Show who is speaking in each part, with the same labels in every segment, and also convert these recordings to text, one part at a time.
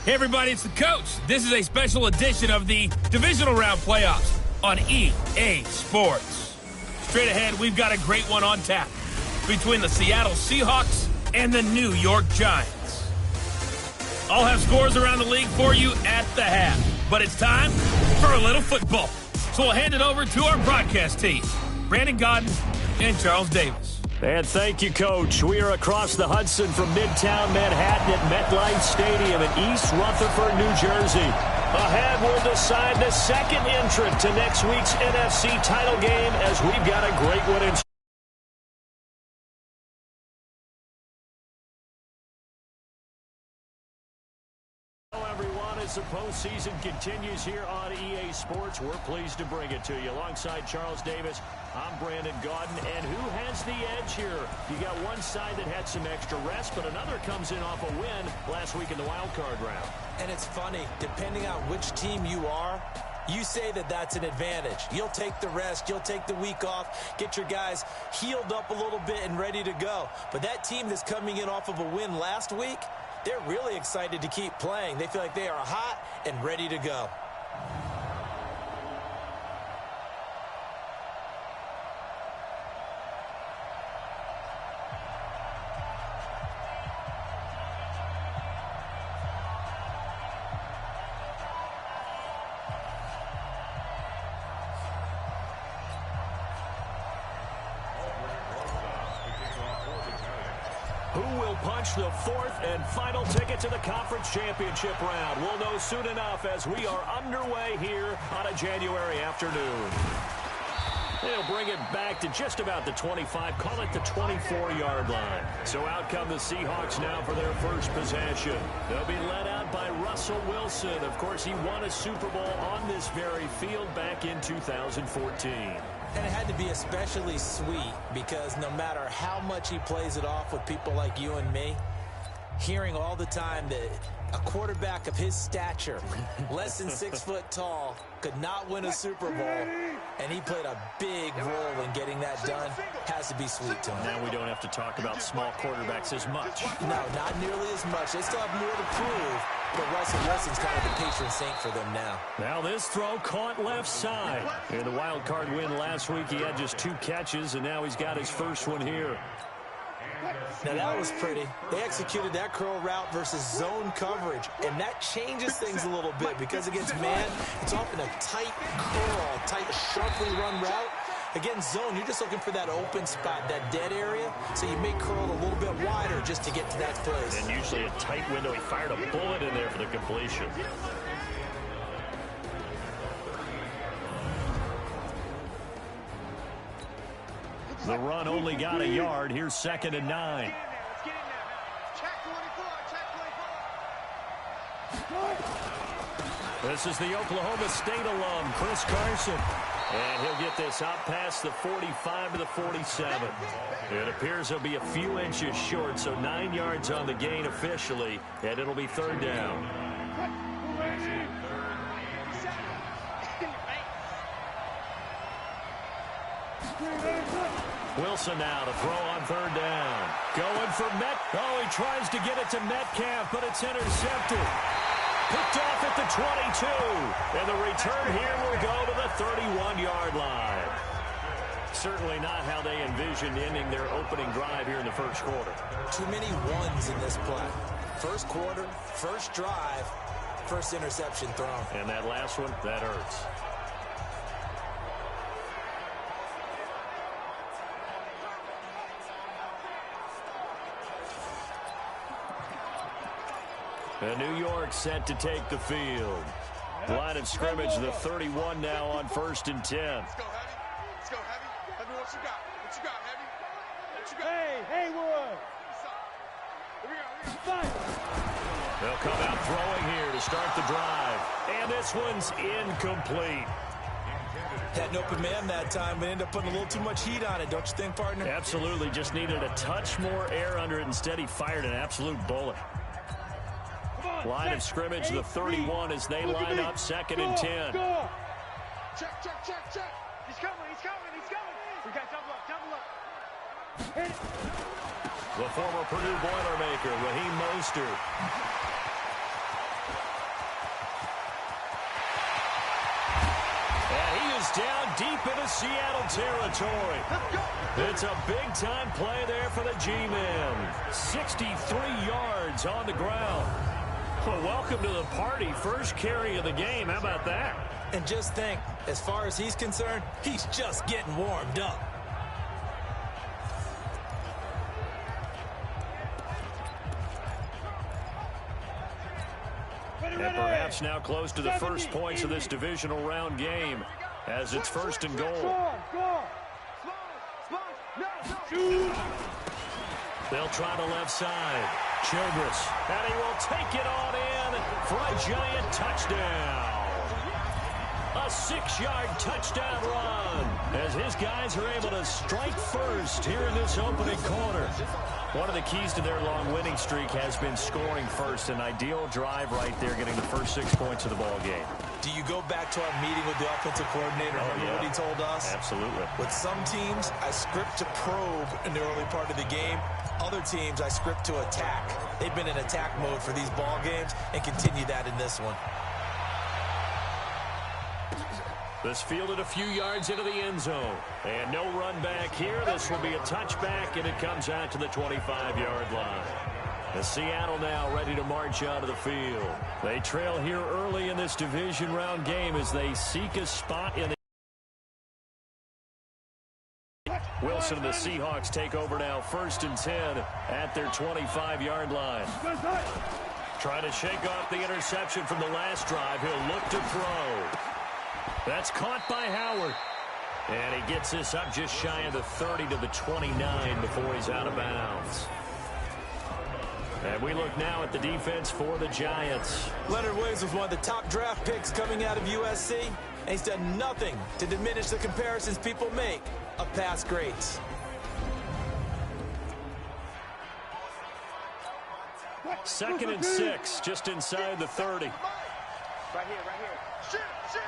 Speaker 1: Hey everybody, it's the Coach. This is a special edition of the Divisional Round playoffs on EA Sports. Straight ahead, we've got a great one on tap between the Seattle Seahawks and the New York Giants. I'll have scores around the league for you at the half, but it's time for a little football. So we'll hand it over to our broadcast team, Brandon Godden and Charles Davis.
Speaker 2: And thank you, Coach. We are across the Hudson from Midtown Manhattan at MetLife Stadium in East Rutherford, New Jersey. Ahead, we'll decide the second entrant to next week's NFC title game as we've got a great one in. As the postseason continues here on EA Sports, we're pleased to bring it to you. Alongside Charles Davis, I'm Brandon Godden. And who has the edge here? You got one side that had some extra rest, but another comes in off a win last week in the wild card round.
Speaker 3: And it's funny, depending on which team you are, you say that that's an advantage. You'll take the rest, you'll take the week off, get your guys healed up a little bit and ready to go. But that team that's coming in off of a win last week, they're really excited to keep playing. They feel like they are hot and ready to go.
Speaker 2: Who will punch the fourth and final ticket to the conference championship round? We'll know soon enough as we are underway here on a January afternoon. They'll bring it back to just about the 25, call it the 24-yard line. So out come the Seahawks now for their first possession. They'll be led out by Russell Wilson. Of course, he won a Super Bowl on this very field back in 2014.
Speaker 3: And it had to be especially sweet because no matter how much he plays it off with people like you and me, hearing all the time that a quarterback of his stature, less than 6 foot tall, could not win a Super Bowl, and he played a big role in getting that done, has to be sweet to him.
Speaker 2: Now we don't have to talk about small quarterbacks as much.
Speaker 3: No, not nearly as much. They still have more to prove, but Russell Wilson's kind of the patron saint for them now.
Speaker 2: Now this throw caught left side. In the wild card win last week, he had just 2 catches, and now he's got his first one here.
Speaker 3: Now that was pretty. They executed that curl route versus zone coverage, and that changes things a little bit because against man, it's often a tight curl, tight, sharply run route. Against zone, you're just looking for that open spot, that dead area, so you may curl a little bit wider just to get to that place.
Speaker 2: And usually a tight window. He fired a bullet in there for the completion. The run only got a yard. Here's 2nd and 9. This is the Oklahoma State alum, Chris Carson. And he'll get this out past the 45 to the 47. It appears he'll be a few inches short, so 9 yards on the gain officially, and it'll be 3rd down. Wilson now to throw on 3rd down. Going for Oh, he tries to get it to Metcalf, but it's intercepted. Picked off at the 22. And the return here will go to the 31-yard line. Certainly not how they envisioned ending their opening drive here in the first quarter.
Speaker 3: Too many ones in this play. First quarter, first drive, first interception thrown.
Speaker 2: And that last one, that hurts. And New York set to take the field. Line of scrimmage, the 31 now on 1st and 10.
Speaker 4: Let's go, Heavy. Let's go, Heavy. Heavy, what you got? What you got, Heavy? What you got?
Speaker 5: Hey, Haywood.
Speaker 4: Here we go.
Speaker 2: They'll come out throwing here to start the drive. And this one's incomplete.
Speaker 3: Had an open man that time, but ended up putting a little too much heat on it, don't you think, partner?
Speaker 2: Absolutely. Just needed a touch more air under it. Instead, he fired an absolute bullet. Line of scrimmage, the 31 as they line up 2nd and 10.
Speaker 4: Check.
Speaker 5: He's coming. We got double up. Hit it.
Speaker 2: The former Purdue Boilermaker, Raheem Mostert. he is down deep into Seattle territory. It's a big-time play there for the G-men. 63 yards on the ground. Well, welcome to the party. First carry of the game. How about that?
Speaker 3: And just think, as far as he's concerned, he's just getting warmed up.
Speaker 2: And perhaps now close to the first points of this divisional round game as it's first and goal. They'll try the left side. Childress, and he will take it on in for a giant touchdown. A 6-yard touchdown run as his guys are able to strike first here in this opening quarter. One of the keys to their long winning streak has been scoring first. An ideal drive right there, getting the first 6 points of the ball game.
Speaker 3: Do you go back to our meeting with the offensive coordinator? Remember what he told us?
Speaker 2: Absolutely.
Speaker 3: With some teams, I script to probe in the early part of the game. Other teams, I script to attack. They've been in attack mode for these ball games and continue that in this one.
Speaker 2: This fielded a few yards into the end zone. And no run back here. This will be a touchback, and it comes out to the 25-yard line. The Seattle now ready to march out of the field. They trail here early in this division round game as they seek a spot in the... Wilson and the Seahawks take over now, 1st and 10 at their 25-yard line. Trying to shake off the interception from the last drive. He'll look to throw. That's caught by Howard. And he gets this up just shy of the 30 to the 29 before he's out of bounds. And we look now at the defense for the Giants.
Speaker 3: Leonard Williams was one of the top draft picks coming out of USC, and he's done nothing to diminish the comparisons people make of past greats.
Speaker 2: Second and 6, just inside the 30.
Speaker 5: Right here, right here. Shoot, shoot.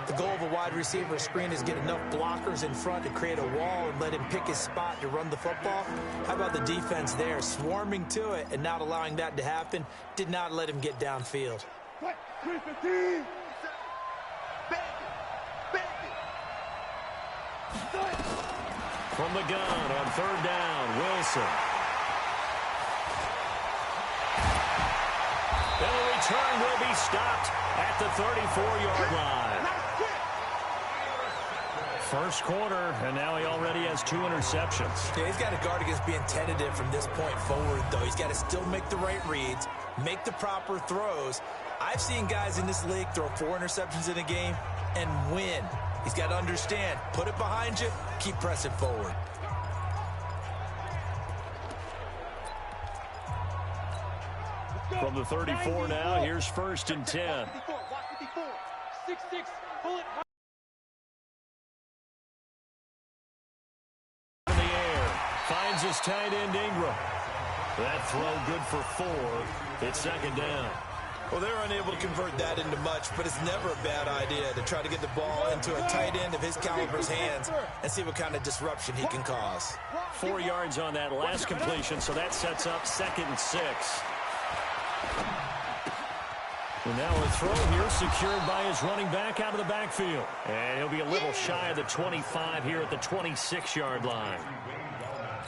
Speaker 3: The goal of a wide receiver screen is get enough blockers in front to create a wall and let him pick his spot to run the football. How about the defense there, swarming to it and not allowing that to happen? Did not let him get downfield.
Speaker 2: From the gun on 3rd down, Wilson. And the return will be stopped at the 34-yard line. First quarter, and now he already has 2 interceptions.
Speaker 3: Yeah, he's got to guard against being tentative from this point forward, though. He's got to still make the right reads, make the proper throws. I've seen guys in this league throw 4 interceptions in a game and win. He's got to understand, put it behind you, keep pressing forward.
Speaker 2: From the 34 now, here's 1st and 10.
Speaker 5: 6'6", bullet.
Speaker 2: In the air, finds his tight end Ingram. That throw good for 4. It's 2nd down.
Speaker 3: Well, they're unable to convert that into much, but it's never a bad idea to try to get the ball into a tight end of his caliber's hands and see what kind of disruption he can cause.
Speaker 2: 4 yards on that last completion, so that sets up 2nd and 6. And now a throw here secured by his running back out of the backfield. And he'll be a little shy of the 25 here at the 26-yard line.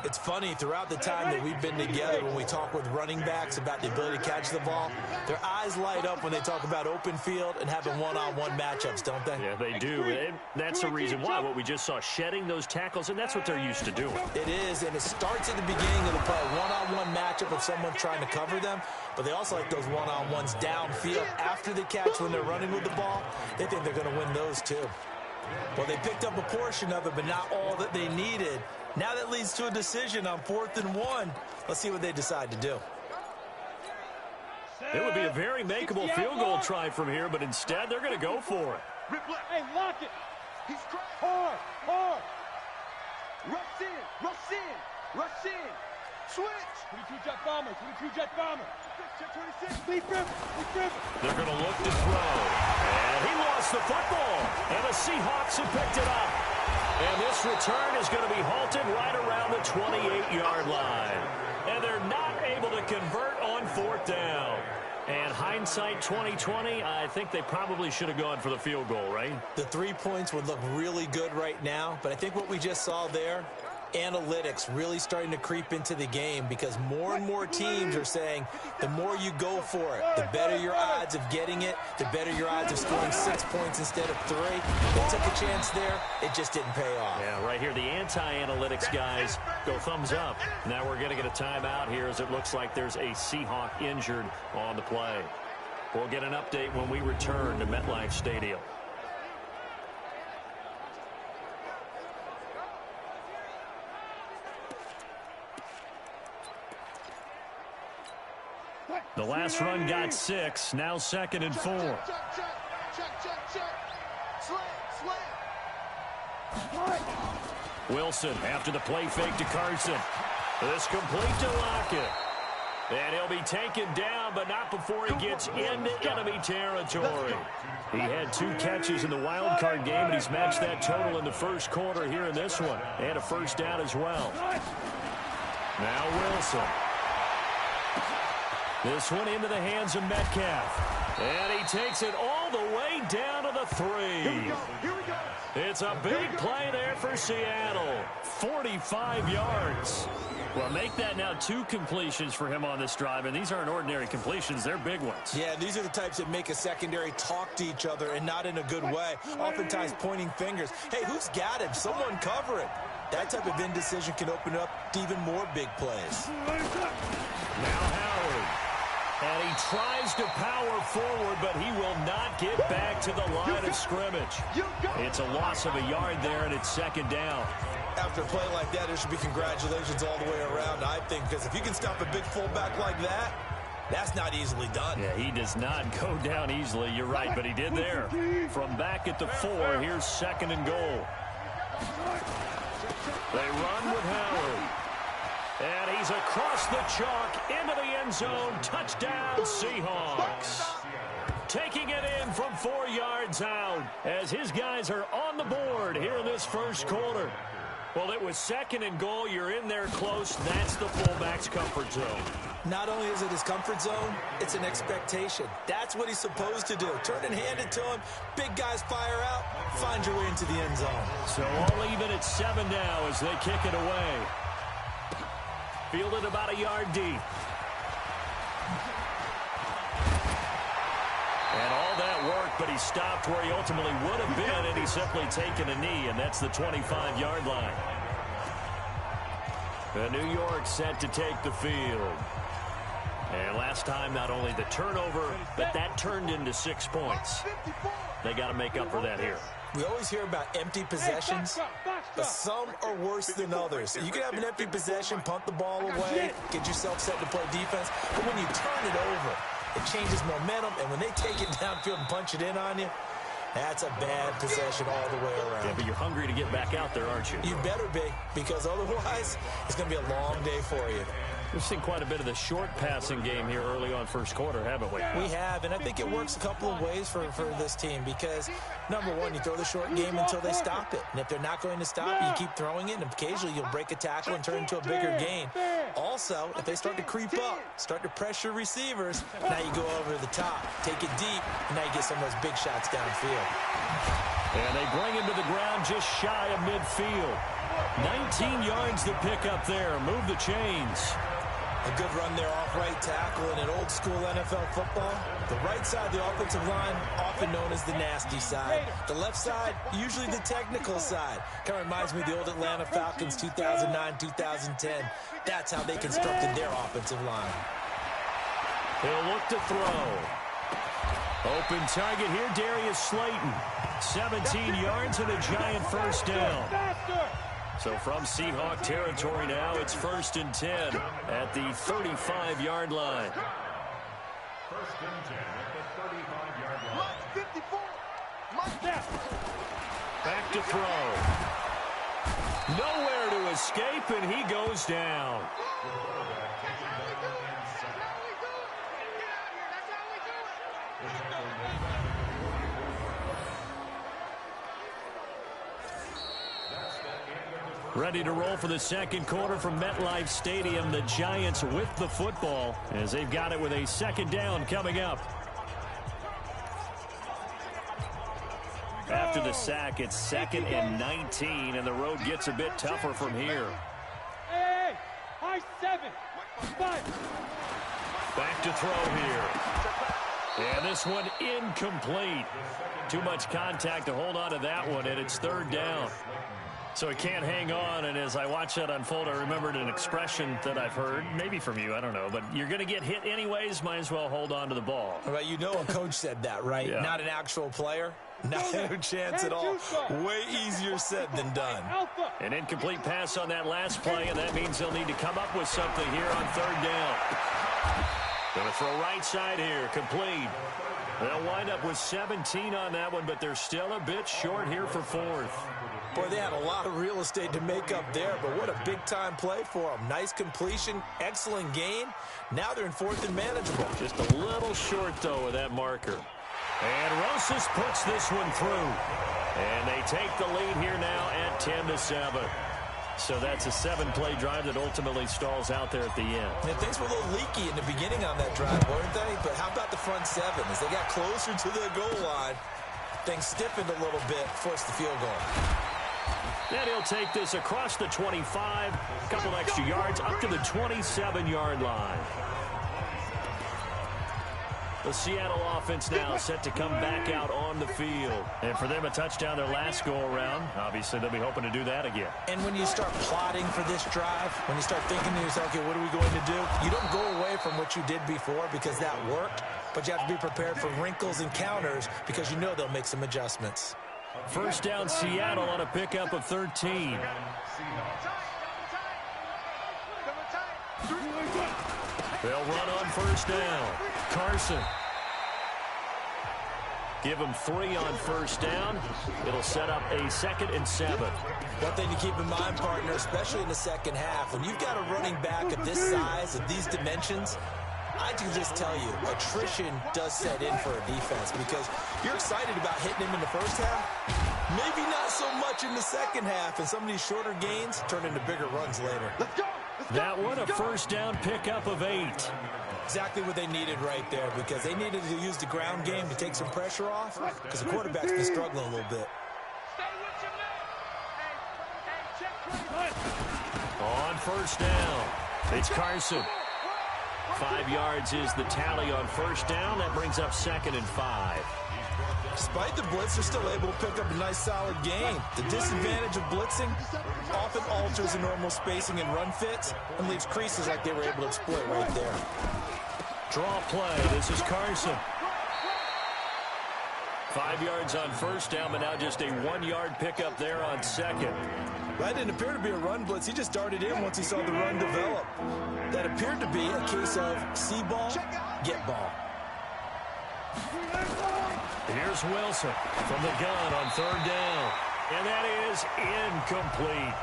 Speaker 3: It's funny, throughout the time that we've been together, when we talk with running backs about the ability to catch the ball, their eyes light up when they talk about open field and having one-on-one matchups, don't they?
Speaker 2: Yeah, they do. And that's the reason why. What we just saw, shedding those tackles, and that's what they're used to doing.
Speaker 3: It is, and it starts at the beginning of the play. One-on-one matchup if someone's trying to cover them, but they also like those one-on-ones downfield after the catch when they're running with the ball. They think they're going to win those too. Well, they picked up a portion of it, but not all that they needed. Now that leads to a decision on 4th and 1. Let's see what they decide to do.
Speaker 2: It would be a very makeable field goal try from here, but instead they're going to go for it.
Speaker 5: Hey, lock it. He's hard, hard. Rush in, rush in, rush in. Switch. 22 jet bomber, 22 jet bomber. 26, lead river, lead river.
Speaker 2: They're going to look to throw. And he lost the football. And the Seahawks have picked it up. And this return is going to be halted right around the 28-yard line. And they're not able able to convert on 4th down. And hindsight 2020, I think they probably should have gone for the field goal, right?
Speaker 3: The 3 points would look really good right now, but I think what we just saw there, analytics really starting to creep into the game because more and more teams are saying the more you go for it, the better your odds of getting it, the better your odds of scoring 6 points instead of 3. They took a chance there. It just didn't pay off.
Speaker 2: Yeah, right here, the anti-analytics guys go thumbs up. Now we're going to get a timeout here as it looks like there's a Seahawk injured on the play. We'll get an update when we return to MetLife Stadium. The last run got 6. Now 2nd and 4. Wilson after the play fake to Carson. This complete to Lockett. And he'll be taken down, but not before he gets into enemy territory. He had 2 catches in the wild card game, and he's matched that total in the first quarter here in this one. And a first down as well. Now Wilson. This one into the hands of Metcalf. And he takes it all the way down to the 3. It's a big play there for Seattle. 45 yards. Well, make that now 2 completions for him on this drive, and these aren't ordinary completions. They're big ones.
Speaker 3: Yeah, these are the types that make a secondary talk to each other and not in a good way. Oftentimes pointing fingers. Hey, who's got him? Someone cover it. That type of indecision can open up to even more big plays.
Speaker 2: Now Howard. And he tries to power forward, but he will not get back to the line of scrimmage. It's a loss of a yard there, and it's 2nd down.
Speaker 3: After a play like that, there should be congratulations all the way around, I think, because if you can stop a big fullback like that, that's not easily done.
Speaker 2: Yeah, he does not go down easily. You're right, but he did there. From back at the 4, here's 2nd and goal. They run with Howard. And he's across the chalk into the end zone. Touchdown, Seahawks. Taking it in from 4 yards out as his guys are on the board here in this first quarter. Well, it was 2nd and goal. You're in there close. That's the fullback's comfort zone.
Speaker 3: Not only is it his comfort zone, it's an expectation. That's what he's supposed to do. Turn and hand it to him. Big guys fire out. Find your way into the end zone.
Speaker 2: So all even at 7 now as they kick it away. Fielded about a yard deep. And all that work, but he stopped where he ultimately would have been, and he's simply taken a knee, and that's the 25-yard line. The New York set to take the field. And last time, not only the turnover, but that turned into 6 points. They got to make up for that here.
Speaker 3: We always hear about empty possessions, but some are worse than others. You can have an empty possession, punt the ball away, get yourself set to play defense, but when you turn it over, it changes momentum, and when they take it downfield and punch it in on you, that's a bad possession all the way around.
Speaker 2: Yeah, but you're hungry to get back out there, aren't you?
Speaker 3: You better be, because otherwise, it's going to be a long day for you.
Speaker 2: We've seen quite a bit of the short passing game here early on first quarter, haven't we?
Speaker 3: We have, and I think it works a couple of ways for this team because, number one, you throw the short game until they stop it. And if they're not going to stop it, you keep throwing it, and occasionally you'll break a tackle and turn it into a bigger gain. Also, if they start to creep up, start to pressure receivers, now you go over the top, take it deep, and now you get some of those big shots downfield.
Speaker 2: And they bring him to the ground just shy of midfield. 19 yards to pick up there. Move the chains.
Speaker 3: A good run there off right tackle in an old-school NFL football. The right side of the offensive line, often known as the nasty side. The left side, usually the technical side. Kind of reminds me of the old Atlanta Falcons 2009-2010. That's how they constructed their offensive line.
Speaker 2: He'll look to throw. Open target here, Darius Slayton. 17 yards and a giant first down. So from Seahawk territory now, it's 1st and 10 at the 35-yard line.
Speaker 4: 1st and 10 at the 35-yard line. 54.
Speaker 2: Back to throw. Nowhere to escape, and he goes down. Ready to roll for the second quarter from MetLife Stadium. The Giants with the football as they've got it with a second down coming up. After the sack, it's 2nd and 19, and the road gets a bit tougher from here.
Speaker 5: Hey, high 7, 5.
Speaker 2: Back to throw here. And this one incomplete. Too much contact to hold on to that one, and it's 3rd down. So he can't hang on, and as I watch that unfold, I remembered an expression that I've heard, maybe from you, I don't know, but you're going to get hit anyways, might as well hold on to the ball.
Speaker 3: Well, you know a coach said that, right?
Speaker 2: Yeah.
Speaker 3: Not an actual player. Not a chance at all. Way easier said than done.
Speaker 2: An incomplete pass on that last play, and that means they'll need to come up with something here on 3rd down. Going to throw right side here, complete. They'll wind up with 17 on that one, but they're still a bit short here for 4th.
Speaker 3: Boy, they had a lot of real estate to make up there, but what a big-time play for them. Nice completion, excellent gain. Now they're in 4th and manageable.
Speaker 2: Just a little short, though, with that marker. And Rosas puts this one through. And they take the lead here now at 10-7. So that's a 7-play drive that ultimately stalls out there at the end.
Speaker 3: And things were a little leaky in the beginning on that drive, weren't they? But how about the front 7? As they got closer to the goal line, things stiffened a little bit, forced the field goal.
Speaker 2: Then he'll take this across the 25, a couple extra yards, up to the 27-yard line. The Seattle offense now set to come back out on the field. And for them, a touchdown their last go-around. Obviously, they'll be hoping to do that again.
Speaker 3: And when you start plotting for this drive, when you start thinking to yourself, okay, what are we going to do? You don't go away from what you did before because that worked, but you have to be prepared for wrinkles and counters because you know they'll make some adjustments.
Speaker 2: 1st down, Seattle on a pickup of 13. They'll run on 1st down. Carson. Give him 3 on 1st down. It'll set up a 2nd and 7.
Speaker 3: One thing to keep in mind, partner, especially in the second half, when you've got a running back of this size, of these dimensions, I can just tell you, attrition does set in for a defense because you're excited about hitting him in the first half. Maybe not so much in the second half, and some of these shorter gains turn into bigger runs later.
Speaker 5: Let's go.
Speaker 2: That one a 1st down pickup of 8.
Speaker 3: Exactly what they needed right there because they needed to use the ground game to take some pressure off because the quarterback's been struggling a little bit.
Speaker 2: On 1st down, it's Carson. 5 yards is the tally on 1st down. That brings up 2nd and 5.
Speaker 3: Despite the blitz, they're still able to pick up a nice, solid gain. The disadvantage of blitzing often alters the normal spacing and run fits and leaves creases like they were able to exploit right there.
Speaker 2: Draw play. This is Carson. 5 yards on 1st down, but now just a 1-yard pickup there on 2nd.
Speaker 3: That didn't appear to be a run blitz. He just darted in once he saw the run develop. That appeared to be a case of see ball, get ball.
Speaker 2: Here's Wilson from the gun on 3rd down. And that is incomplete.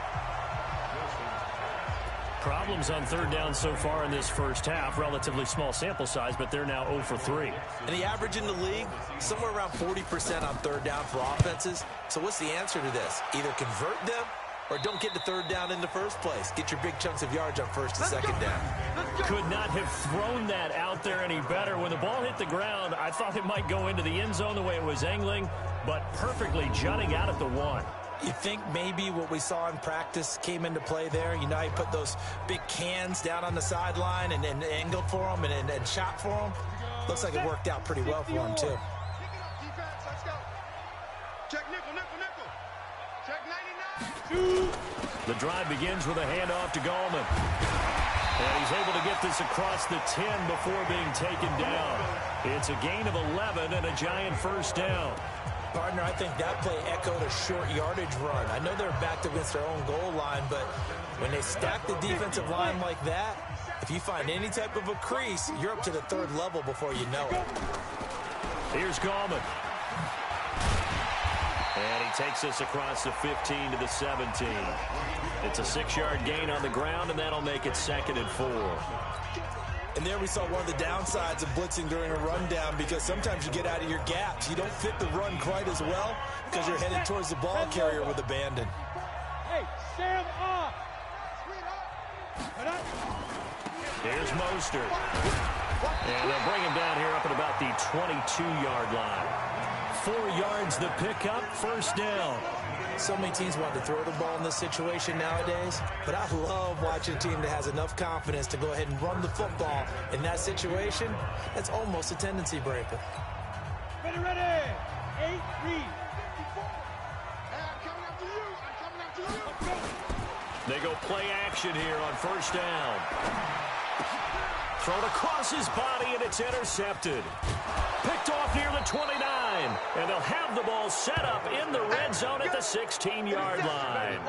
Speaker 2: Problems on 3rd down so far in this first half. Relatively small sample size, but they're now 0 for 3.
Speaker 3: And the average in the league, somewhere around 40% on 3rd down for offenses. So what's the answer to this? Either convert them or don't get the 3rd down in the first place. Get your big chunks of yards on 1st and 2nd down.
Speaker 2: Could not have thrown that out there any better. When the ball hit the ground, I thought it might go into the end zone the way it was angling, but perfectly jutting out at the 1.
Speaker 3: You think maybe what we saw in practice came into play there? You know how you put those big cans down on the sideline and angled for them and shot for them? Looks like it worked out pretty well for them, too.
Speaker 4: Check nickel, nickel, nickel. Check 99.
Speaker 2: The drive begins with a handoff to Gallman. And he's able to get this across the 10 before being taken down. It's a gain of 11 and a Giant 1st down.
Speaker 3: Partner, I think that play echoed a short yardage run. I know they're backed against their own goal line, but when they stack the defensive line like that, if you find any type of a crease, you're up to the 3rd level before you know it.
Speaker 2: Here's Gallman. And he takes this across the 15 to the 17. It's a 6-yard gain on the ground, and that'll make it 2nd and 4.
Speaker 3: And there we saw one of the downsides of blitzing during a rundown because sometimes you get out of your gaps. You don't fit the run quite as well because you're headed towards the ball carrier with abandon.
Speaker 5: Hey, Damn off.
Speaker 2: Here's Mostert. And they'll bring him down here up at about the 22-yard line. 4 yards the pickup, first down.
Speaker 3: So many teams want to throw the ball in this situation nowadays, but I love watching a team that has enough confidence to go ahead and run the football in that situation. That's almost a tendency breaker.
Speaker 5: Ready. 8, read.
Speaker 2: They go play action here on first down. Thrown across his body, and it's intercepted. Picked off near the 29, and they'll have the ball set up in the red zone at the 16-yard line.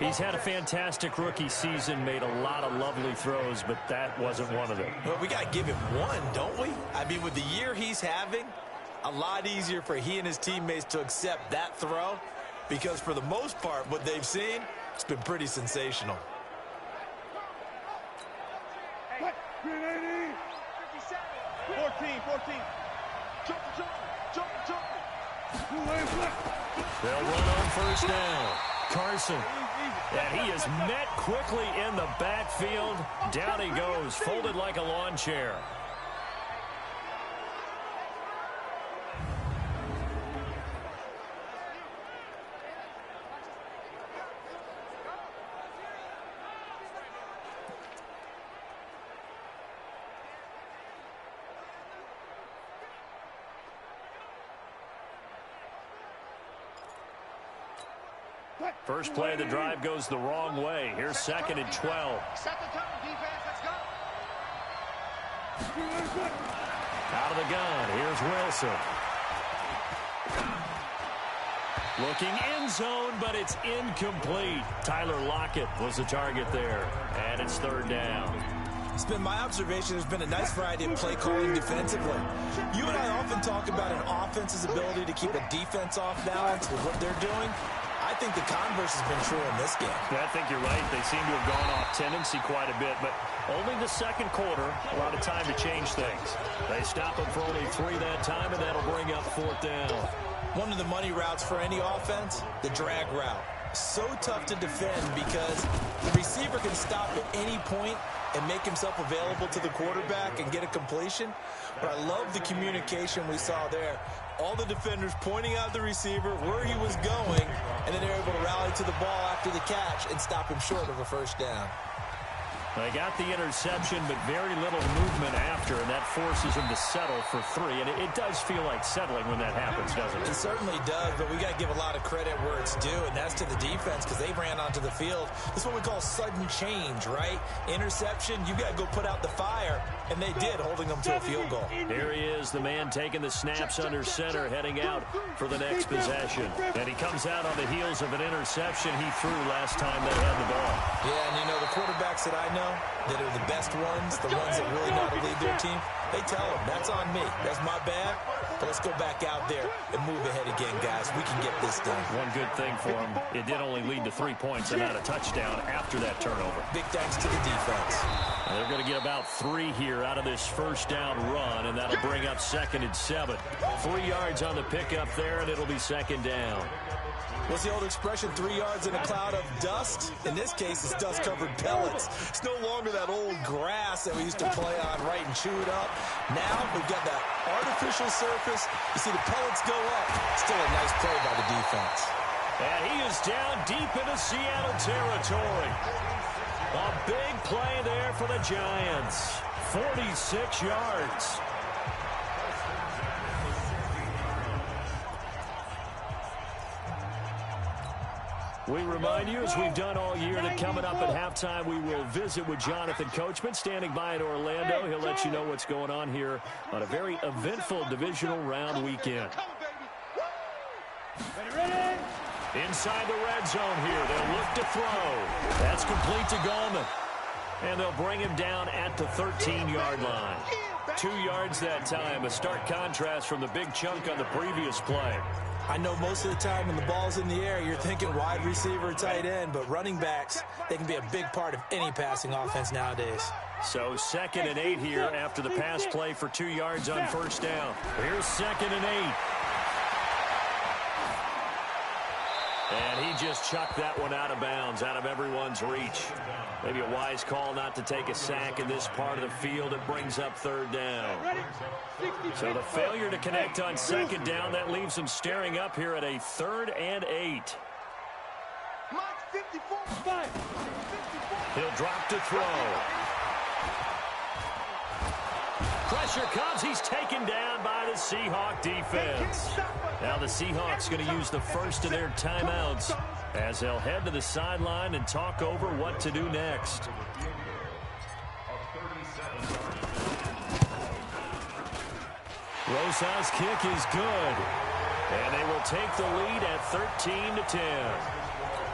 Speaker 2: He's had a fantastic rookie season, made a lot of lovely throws, but that wasn't one of them.
Speaker 3: Well, we got to give him one, don't we? I mean, with the year he's having, a lot easier for he and his teammates to accept that throw, because for the most part, what they've seen, it's been pretty sensational.
Speaker 5: 14. Jump.
Speaker 2: They'll run on first down. Carson. And he is met quickly in the backfield. Down he goes, folded like a lawn chair. First play of the drive goes the wrong way. Here's 2nd and 12.
Speaker 4: Set the tone, defense. Let's go.
Speaker 2: Out of the gun. Here's Wilson. Looking end zone, but it's incomplete. Tyler Lockett was the target there. And it's 3rd down.
Speaker 3: It's been my observation there's been a nice variety of play calling defensively. You and I often talk about an offense's ability to keep a defense off balance with what they're doing. I think the converse has been true in this game.
Speaker 2: I think you're right. They seem to have gone off tendency quite a bit, but only the 2nd quarter, a lot of time to change things. They stop them for only 3 that time, and that'll bring up 4th down.
Speaker 3: One of the money routes for any offense, the drag route. So tough to defend because the receiver can stop at any point and make himself available to the quarterback and get a completion. But I love the communication we saw there. All the defenders pointing out the receiver, where he was going, and then they're able to rally to the ball after the catch and stop him short of a first down.
Speaker 2: They got the interception, but very little movement after, and that forces them to settle for 3. And it does feel like settling when that happens, doesn't it?
Speaker 3: It certainly does, but we got to give a lot of credit where it's due, and that's to the defense because they ran onto the field. This is what we call sudden change, right? Interception, you got to go put out the fire, and they did, holding them to a field goal.
Speaker 2: Here he is, the man taking the snaps under center, heading out for the next possession. And he comes out on the heels of an interception he threw last time they had the ball.
Speaker 3: Yeah, and you know, the quarterbacks that I know that are the best ones, the ones that really know how to lead their team, they tell them, that's on me. That's my bad. But let's go back out there and move ahead again, guys. We can get this done.
Speaker 2: One good thing for him, it did only lead to 3 points and not a touchdown after that turnover.
Speaker 3: Big thanks to the defense.
Speaker 2: And they're going to get about 3 here out of this first down run, and that'll bring up 2nd and 7. 3 yards on the pickup there, and it'll be 2nd down.
Speaker 3: What's the old expression, 3 yards in a cloud of dust? In this case, it's dust-covered pellets. It's no longer that old grass that we used to play on, right, and chew it up. Now we've got that artificial surface. You see the pellets go up. Still a nice play by the defense.
Speaker 2: And he is down deep into Seattle territory. A big play there for the Giants. 46 yards. We remind you, as we've done all year, that coming up at halftime, we will visit with Jonathan Coachman, standing by in Orlando. He'll let you know what's going on here on a very eventful divisional round weekend.
Speaker 5: Ready.
Speaker 2: Inside the red zone here, they'll look to throw. That's complete to Gallman. And they'll bring him down at the 13-yard line. 2 yards that time, a stark contrast from the big chunk on the previous play.
Speaker 3: I know most of the time when the ball's in the air, you're thinking wide receiver, tight end, but running backs, they can be a big part of any passing offense nowadays.
Speaker 2: So 2nd and 8 here after the pass play for 2 yards on first down. Here's 2nd and 8. And he just chucked that one out of bounds, out of everyone's reach. Maybe a wise call not to take a sack in this part of the field. It brings up third down. So the failure to connect on second down, that leaves him staring up here at a 3rd and 8. He'll drop to throw. Pressure comes. He's taken down by the Seahawk defense. Now the Seahawks going to use the first of their timeouts as they'll head to the sideline and talk over what to do next. Rosa's kick is good. And they will take the lead at 13-10.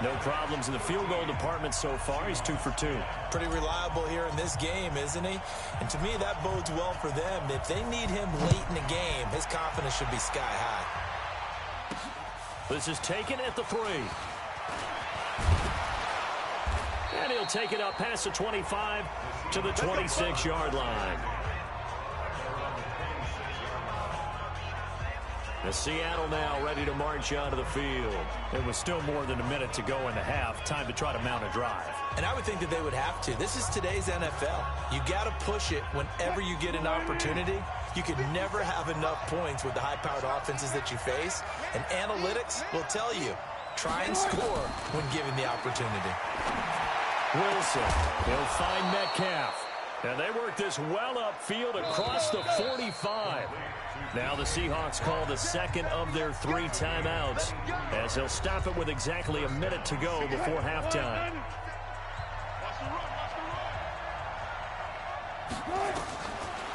Speaker 2: No problems in the field goal department so far. He's 2 for 2.
Speaker 3: Pretty reliable here in this game, isn't he? And to me, that bodes well for them. If they need him late in the game, his confidence should be sky high.
Speaker 2: This is taken at the 3. And he'll take it up past the 25 to the 26-yard line. The Seattle now ready to march onto the field.
Speaker 1: It was still more than a minute to go in the half. Time to try to mount a drive.
Speaker 3: And I would think that they would have to. This is today's NFL. You got to push it whenever you get an opportunity. You can never have enough points with the high-powered offenses that you face. And analytics will tell you, try and score when given the opportunity.
Speaker 2: Wilson, he'll find Metcalf. And they work this well upfield across the 45. Now the Seahawks call the second of their 3 timeouts as they'll stop it with exactly a minute to go before halftime.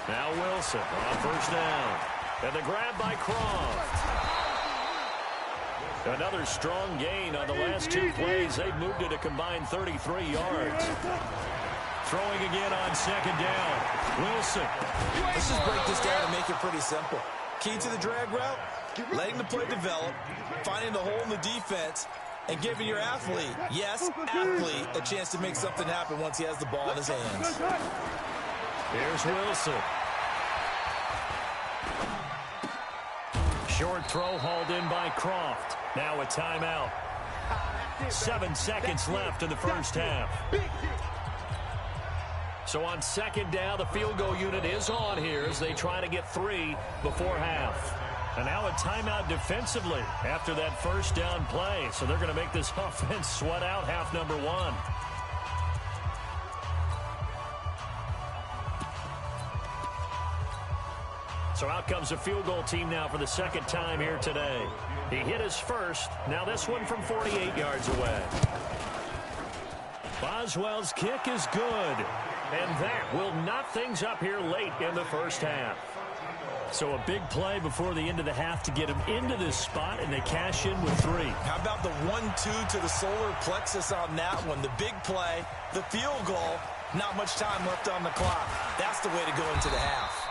Speaker 2: Now Wilson on first down. And the grab by Croft. Another strong gain on the last 2 plays. They've moved it a combined 33 yards. Throwing again on second down. Wilson.
Speaker 3: Let's just break this down and make it pretty simple. Key to the drag route, letting the play develop, finding the hole in the defense, and giving your athlete, yes, athlete, a chance to make something happen once he has the ball in his hands.
Speaker 2: Here's Wilson. Short throw hauled in by Croft. Now a timeout. 7 seconds left in the first half. So on second down, the field goal unit is on here as they try to get 3 before half. And now a timeout defensively after that first down play. So they're going to make this offense sweat out half number 1. So out comes the field goal team now for the second time here today. He hit his first. Now this one from 48 yards away. Boswell's kick is good. And that will knot things up here late in the first half. So a big play before the end of the half to get him into this spot, and they cash in with 3.
Speaker 3: How about the 1-2 to the solar plexus on that one? The big play, the field goal, not much time left on the clock. That's the way to go into the half.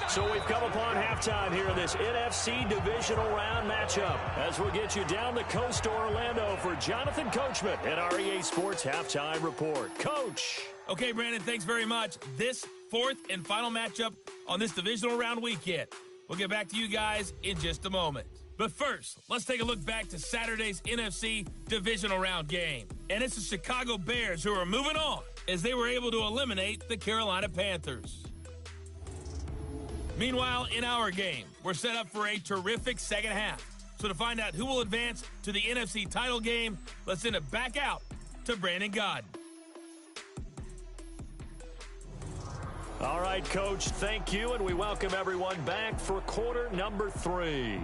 Speaker 2: So we've come upon halftime here in this NFC Divisional Round matchup as we'll get you down the coast to Orlando for Jonathan Coachman at our EA Sports Halftime Report. Coach.
Speaker 1: Okay, Brandon, thanks very much. This 4th and final matchup on this Divisional Round weekend. We'll get back to you guys in just a moment. But first, let's take a look back to Saturday's NFC Divisional Round game. And it's the Chicago Bears who are moving on as they were able to eliminate the Carolina Panthers. Meanwhile, in our game, we're set up for a terrific second half. So to find out who will advance to the NFC title game, let's send it back out to Brandon Godden.
Speaker 2: All right, Coach, thank you, and we welcome everyone back for quarter number 3.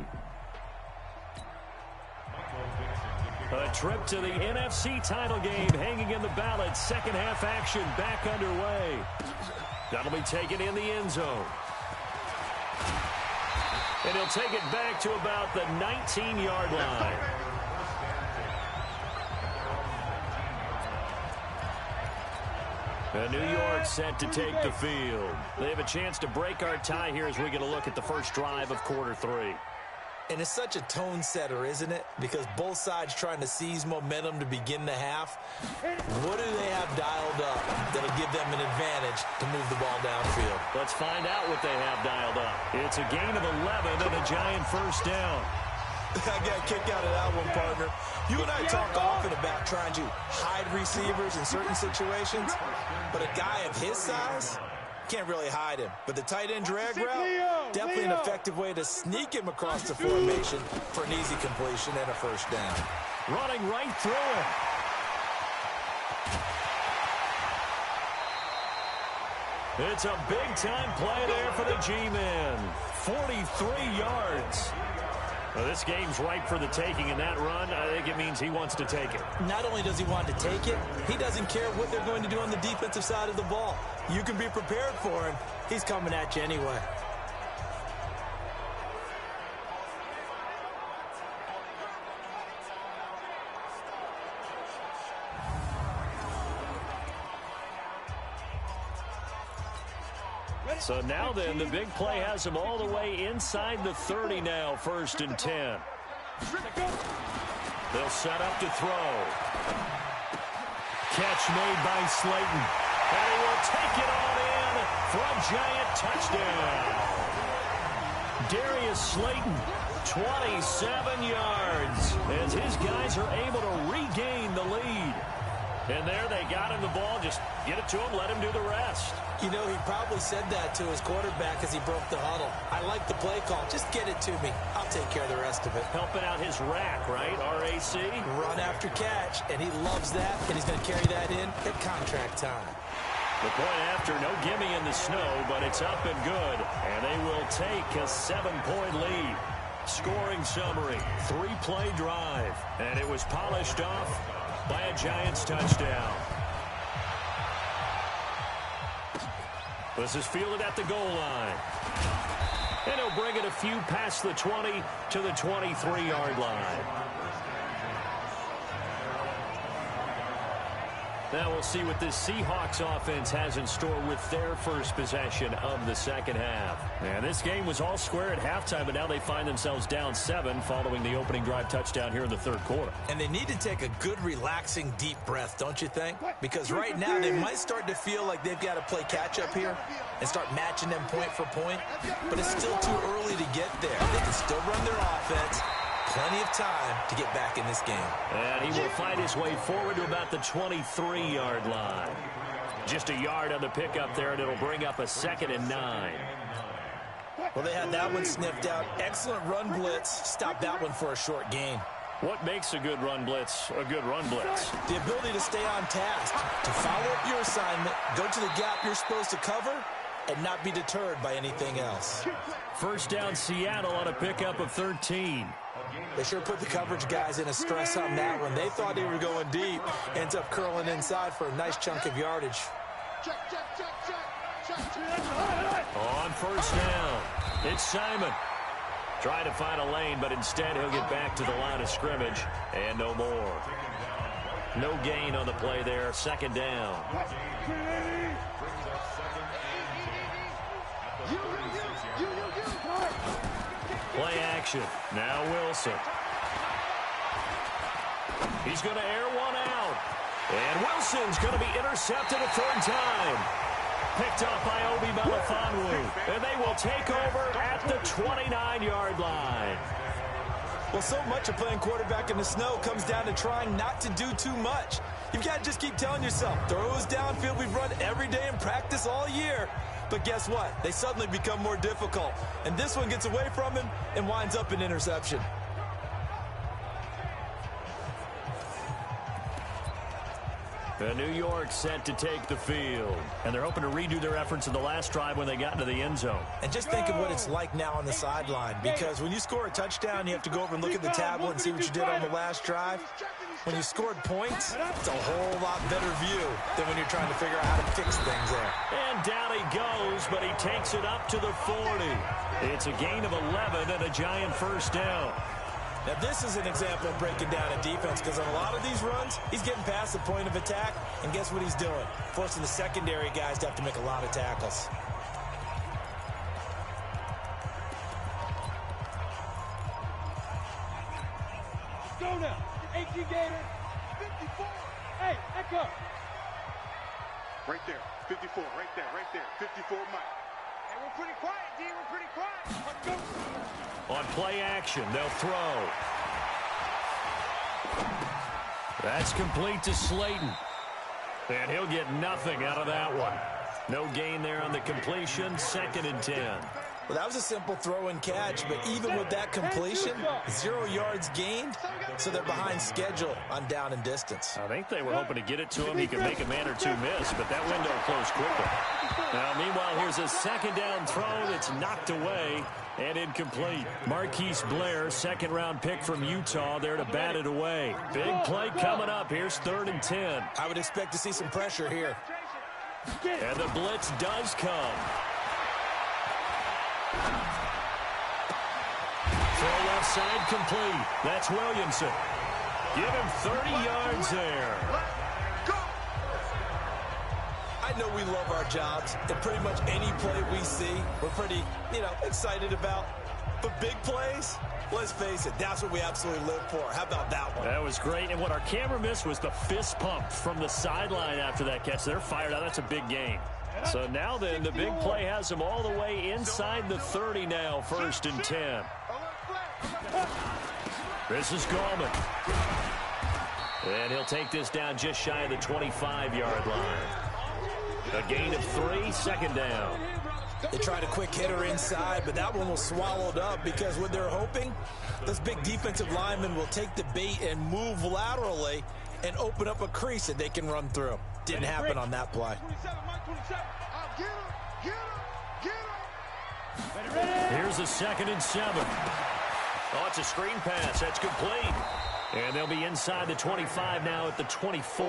Speaker 2: A trip to the NFC title game hanging in the balance. Second half action back underway. That'll be taken in the end zone. And he'll take it back to about the 19-yard line. And New York set to take the field. They have a chance to break our tie here as we get a look at the first drive of quarter 3.
Speaker 3: And it's such a tone setter, isn't it? Because both sides trying to seize momentum to begin the half. What do they have dialed up that'll give them an advantage to move the ball downfield?
Speaker 2: Let's find out what they have dialed up. It's a gain of 11 and a giant first down.
Speaker 3: I got a kick out of that one, partner. You and I talk often about trying to hide receivers in certain situations, but a guy of his size can't really hide him. But the tight end drag route, definitely an effective way to sneak him across the formation for an easy completion and a first down.
Speaker 2: Running right through it. It's a big-time play there for the G-men. 43 yards. Well, this game's ripe for the taking, and that run, I think it means he wants to take it.
Speaker 3: Not only does he want to take it, he doesn't care what they're going to do on the defensive side of the ball. You can be prepared for him. He's coming at you anyway.
Speaker 2: So now then, the big play has him all the way inside the 30 now, 1st and 10. They'll set up to throw. Catch made by Slayton. And he will take it all in for a giant touchdown. Darius Slayton, 27 yards, as his guys are able to regain the lead. And there they got him the ball. Just get it to him, let him do the rest.
Speaker 3: You know, he probably said that to his quarterback as he broke the huddle. I like the play call. Just get it to me. I'll take care of the rest of it.
Speaker 2: Helping out his rack, right? RAC.
Speaker 3: Run after catch, and he loves that, and he's going to carry that in at contract time.
Speaker 2: The point after, no gimme in the snow, but it's up and good. And they will take a 7-point lead. Scoring summary, 3-play drive. And it was polished off by a Giants touchdown. This is fielded at the goal line. And he'll bring it a few past the 20 to the 23-yard line. Now we'll see what this Seahawks offense has in store with their first possession of the second half. And this game was all square at halftime, but now they find themselves down 7 following the opening drive touchdown here in the third quarter.
Speaker 3: And they need to take a good, relaxing, deep breath, don't you think? Because right now they might start to feel like they've got to play catch-up here and start matching them point for point. But it's still too early to get there. They can still run their offense. Plenty of time to get back in this game.
Speaker 2: And he will fight his way forward to about the 23-yard line. Just a yard on the pickup there, and it'll bring up a 2nd and 9.
Speaker 3: Well, they had that one sniffed out. Excellent run blitz. Stopped that one for a short gain.
Speaker 2: What makes a good run blitz a good run blitz?
Speaker 3: The ability to stay on task, to follow up your assignment, go to the gap you're supposed to cover, and not be deterred by anything else.
Speaker 2: First down, Seattle on a pickup of 13.
Speaker 3: They sure put the coverage guys in a stress on that one. They thought they were going deep. Ends up curling inside for a nice chunk of yardage.
Speaker 2: On first down, it's Simon. Trying to find a lane, but instead he'll get back to the line of scrimmage. And no more. No gain on the play there. 2nd down. Play action. Now Wilson. He's going to air one out. And Wilson's going to be intercepted a 3rd time. Picked up by Obi Melifonwu. And they will take over at the 29-yard line.
Speaker 3: Well, so much of playing quarterback in the snow comes down to trying not to do too much. You've got to just keep telling yourself, throws downfield we've run every day in practice all year. But guess what? They suddenly become more difficult. And this one gets away from him and winds up an interception.
Speaker 2: And New York set to take the field. And they're hoping to redo their efforts in the last drive when they got into the end zone.
Speaker 3: And just think of what it's like now on the sideline. Because when you score a touchdown, you have to go over and look at the tablet and see what you did on the last drive. When you scored points, it's a whole lot better view than when you're trying to figure out how to fix things there.
Speaker 2: And down he goes, but he takes it up to the 40. It's a gain of 11 and a giant first down.
Speaker 3: Now, this is an example of breaking down a defense, because on a lot of these runs, he's getting past the point of attack, and guess what he's doing? Forcing the secondary guys to have to make a lot of tackles.
Speaker 5: go now. 18 Gator. 54. Hey, Echo.
Speaker 4: Right there. 54. Right there. 54 Mike.
Speaker 5: Hey, we're pretty quiet, D. We're pretty quiet. Let's go.
Speaker 2: On play action, they'll throw. That's complete to Slayton. And he'll get nothing out of that one. No gain there on the completion. 2nd and 10.
Speaker 3: Well, that was a simple throw and catch, but even with that completion, 0 yards gained, so they're behind schedule on down and distance.
Speaker 2: I think they were hoping to get it to him. He could make a man or two miss, but that window closed quickly. Now, meanwhile, here's a 2nd down throw that's knocked away and incomplete. Marquise Blair, 2nd-round pick from Utah, there to bat it away. Big play coming up. Here's 3rd and 10.
Speaker 3: I would expect to see some pressure here.
Speaker 2: And the blitz does come. Throw left side complete. That's Williamson. Give him 30 yards there.
Speaker 3: I know we love our jobs, and pretty much any play we see, we're pretty, excited about. But big plays, let's face it, that's what we absolutely live for. How about that one?
Speaker 2: That was great, and what our camera missed was the fist pump from the sideline after that catch. They're fired out. That's a big game. So now then, the big play has them all the way inside the 30 now, 1st and 10. This is Gorman. And he'll take this down just shy of the 25-yard line. A gain of 3, 2nd down.
Speaker 3: They tried a quick hitter inside, but that one was swallowed up because what they're hoping, this big defensive lineman will take the bait and move laterally and open up a crease that they can run through. Didn't happen on that play.
Speaker 2: Here's a 2nd and 7. Oh, it's a screen pass. That's complete. And they'll be inside the 25 now at the 24.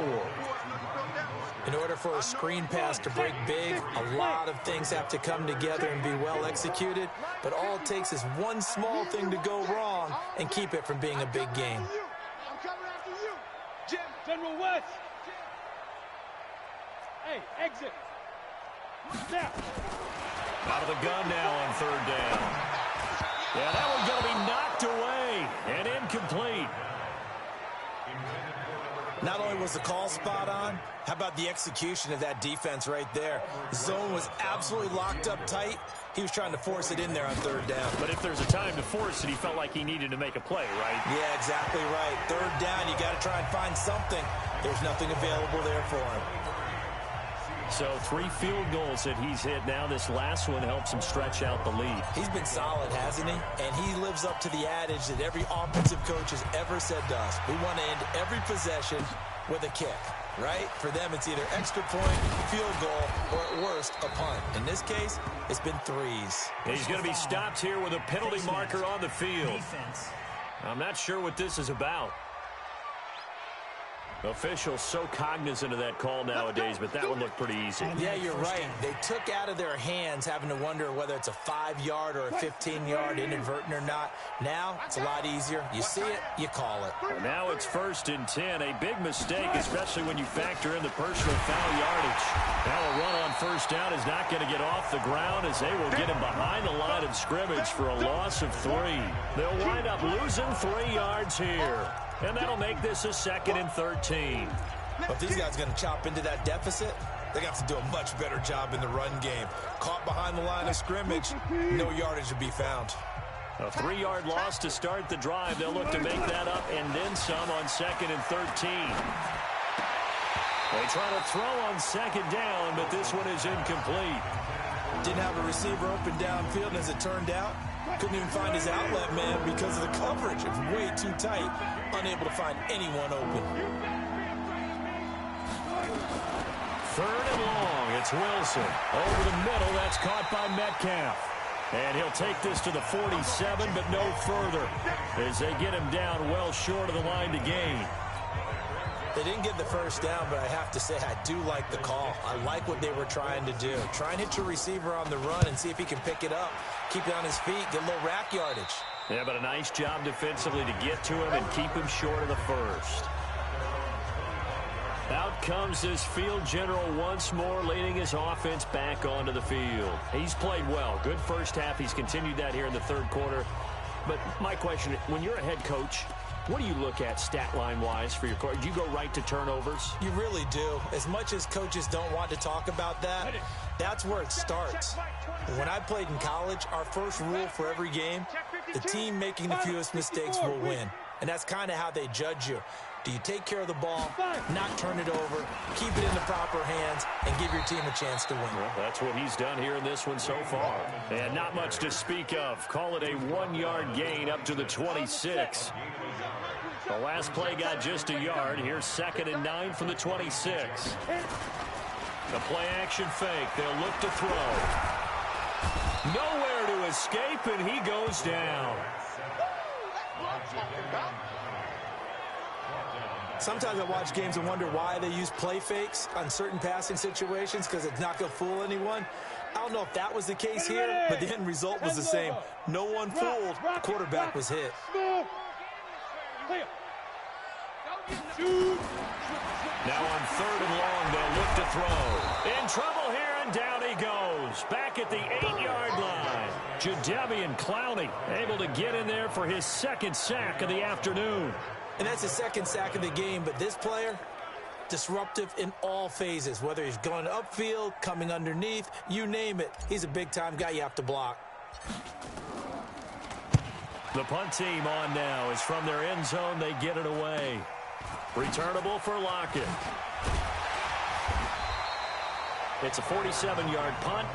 Speaker 3: In order for a screen pass to break big, a lot of things have to come together and be well executed. But all it takes is one small thing to go wrong and keep it from being a big game.
Speaker 5: I'm coming after you. General West. Hey, exit. Now.
Speaker 2: Out of the gun now on 3rd down. Yeah, that one's going to be knocked away and incomplete.
Speaker 3: Not only was the call spot on, how about the execution of that defense right there? The zone was absolutely locked up tight. He was trying to force it in there on 3rd down.
Speaker 2: But if there's a time to force it, he felt like he needed to make a play, right?
Speaker 3: Yeah, exactly right. 3rd down, you got to try and find something. There's nothing available there for him.
Speaker 2: So 3 field goals that he's hit now. This last one helps him stretch out the lead.
Speaker 3: He's been solid, hasn't he? And he lives up to the adage that every offensive coach has ever said to us. We want to end every possession with a kick, right? For them, it's either extra point, field goal, or at worst, a punt. In this case, it's been 3s.
Speaker 2: He's going to be stopped here with a penalty marker on the field. I'm not sure what this is about. Officials so cognizant of that call nowadays, but that one looked pretty easy.
Speaker 3: Yeah, you're right. They took out of their hands having to wonder whether it's a 5-yard or a 15-yard inadvertent or not. Now, it's a lot easier. You see it, you call it.
Speaker 2: And now it's 1st and 10. A big mistake, especially when you factor in the personal foul yardage. Now a run on 1st down is not going to get off the ground as they will get him behind the line of scrimmage for a loss of 3. They'll wind up losing 3 yards here. And that'll make this a 2nd and 13.
Speaker 3: But if these guys are going to chop into that deficit, they're going to have to do a much better job in the run game. Caught behind the line of scrimmage, no yardage to be found.
Speaker 2: A 3-yard loss to start the drive. They'll look to make that up and then some on 2nd and 13. They try to throw on 2nd down, but this one is incomplete.
Speaker 3: Didn't have a receiver open downfield, and as it turned out, couldn't even find his outlet man because of the coverage. It was way too tight, unable to find anyone open.
Speaker 2: 3rd and long. It's Wilson. Over the middle, that's caught by Metcalf. And he'll take this to the 47, but no further as they get him down well short of the line to gain.
Speaker 3: They didn't get the 1st down, but I have to say I do like the call. I like what they were trying to do. Try and hit your receiver on the run and see if he can pick it up. Keep it on his feet, get a little rack yardage.
Speaker 2: Yeah, but a nice job defensively to get to him and keep him short of the 1st. Out comes this field general once more, leading his offense back onto the field. He's played well. Good 1st half. He's continued that here in the 3rd quarter. But my question, when you're a head coach, What do you look at stat line-wise for your quarterback? Do you go right to turnovers?
Speaker 3: You really do. As much as coaches don't want to talk about that, that's where it starts. When I played in college, our first rule for every game, the team making the fewest mistakes will win. And that's kind of how they judge you. Do you take care of the ball, not turn it over, keep it in the proper hands, and give your team a chance to win?
Speaker 2: Well, that's what he's done here in this one so far. And not much to speak of. Call it a 1-yard gain up to the 26. The last play got just a yard. Here's 2nd and 9 from the 26. The play-action fake. They'll look to throw. Nowhere to escape, and he goes down.
Speaker 3: Sometimes I watch games and wonder why they use play fakes on certain passing situations, because it's not going to fool anyone. I don't know if that was the case here, but the end result was the same. No one fooled. The quarterback was hit.
Speaker 2: Now on 3rd and long, they'll look to throw. In trouble here, and down he goes. Back at the 8-yard line. Jadeveon Clowney able to get in there for his 2nd sack of the afternoon.
Speaker 3: And that's his 2nd sack of the game, but this player, disruptive in all phases, whether he's going upfield, coming underneath, you name it. He's a big-time guy you have to block.
Speaker 2: The punt team on now is from their end zone. They get it away. Returnable for Lockett. It's a 47-yard punt,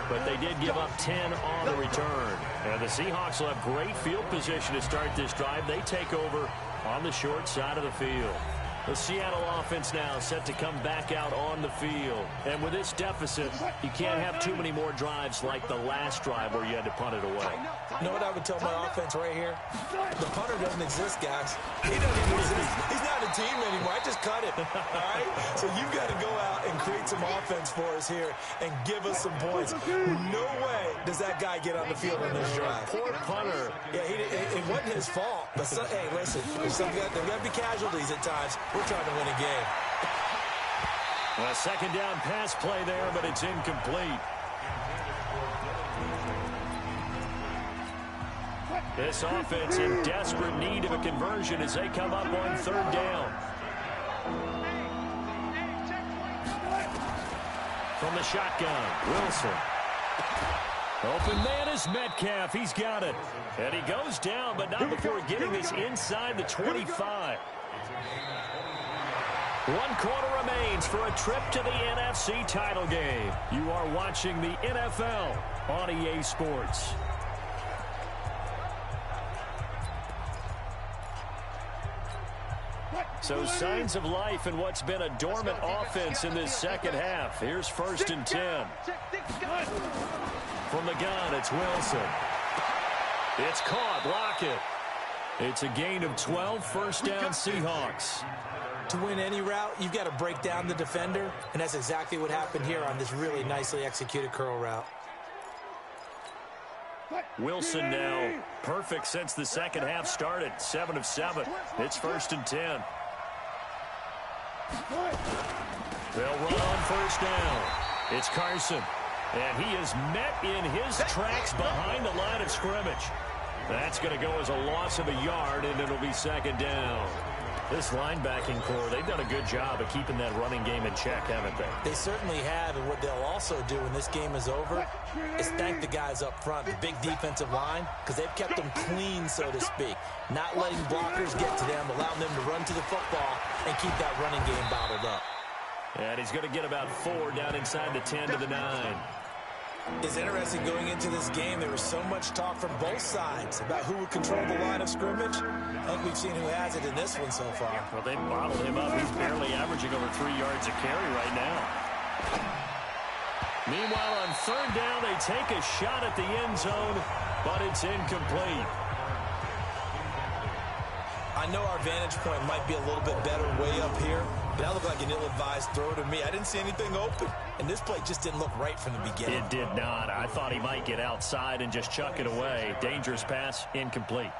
Speaker 2: but they did give up 10 on the return. And the Seahawks will have great field position to start this drive. They take over on the short side of the field. The Seattle offense now set to come back out on the field. And with this deficit, you can't have too many more drives like the last drive where you had to punt it away.
Speaker 3: You know what I would tell my offense right here? The punter doesn't exist, guys. He doesn't even exist. He's not a team anymore. I just cut it. All right? So you've got to go out and create some offense for us here and give us some points. No way does that guy get on the field on this drive.
Speaker 2: Poor punter.
Speaker 3: Yeah, it wasn't his fault. But hey, listen, there's got to be casualties at times. We're trying to win a game.
Speaker 2: A 2nd down pass play there, but it's incomplete. This offense in desperate need of a conversion as they come up on 3rd down. From the shotgun, Wilson. Open man is Metcalf. He's got it. And he goes down, but not before getting this inside the 25. 1 quarter remains for a trip to the NFC title game. You are watching the NFL on EA Sports. So signs of life in what's been a dormant offense in this 2nd half. Here's 1st and 10. From the gun, it's Wilson. It's caught. Lockett. It's a gain of 12. 1st down, Seahawks.
Speaker 3: To win any route, you've got to break down the defender, and that's exactly what happened here on this really nicely executed curl route.
Speaker 2: Wilson now perfect since the 2nd half started. 7 of 7. It's 1st and 10. They'll run on 1st down. It's Carson. And he is met in his tracks behind the line of scrimmage. That's going to go as a loss of a yard, and it'll be 2nd down. This linebacking core, they've done a good job of keeping that running game in check, haven't they?
Speaker 3: They certainly have, and what they'll also do when this game is over is thank the guys up front, the big defensive line, because they've kept them clean, so to speak. Not letting blockers get to them, allowing them to run to the football and keep that running game bottled up.
Speaker 2: And he's going to get about 4 down inside the 10 to the 9.
Speaker 3: It's interesting going into this game. There was so much talk from both sides about who would control the line of scrimmage. I think we've seen who has it in this one so far.
Speaker 2: Well, they bottled him up. He's barely averaging over 3 yards a carry right now. Meanwhile, on 3rd down, they take a shot at the end zone, but it's incomplete.
Speaker 3: I know our vantage point might be a little bit better way up here, but that looked like an ill-advised throw to me. I didn't see anything open, and this play just didn't look right from the beginning.
Speaker 2: It did not. I thought he might get outside and just chuck it away. Dangerous pass, incomplete.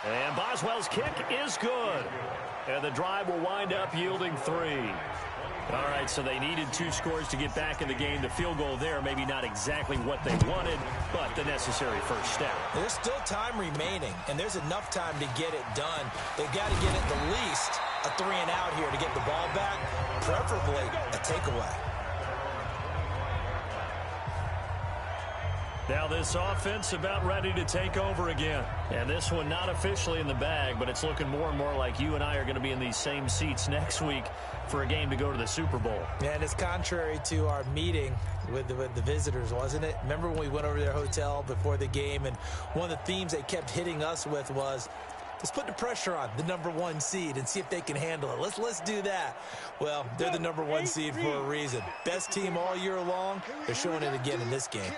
Speaker 2: And Boswell's kick is good. And the drive will wind up yielding 3. All right, so they needed 2 scores to get back in the game. The field goal there, maybe not exactly what they wanted, but the necessary first step.
Speaker 3: There's still time remaining, and there's enough time to get it done. They've got to get at the least a 3-and-out here to get the ball back, preferably a takeaway.
Speaker 2: Now this offense about ready to take over again. And this one not officially in the bag, but it's looking more and more like you and I are going to be in these same seats next week for a game to go to the Super Bowl.
Speaker 3: And it's contrary to our meeting with the visitors, wasn't it? Remember when we went over to their hotel before the game, and one of the themes they kept hitting us with was, let's put the pressure on the #1 seed and see if they can handle it. Let's do that. Well, they're the #1 seed for a reason. Best team all year long. They're showing it again in this game.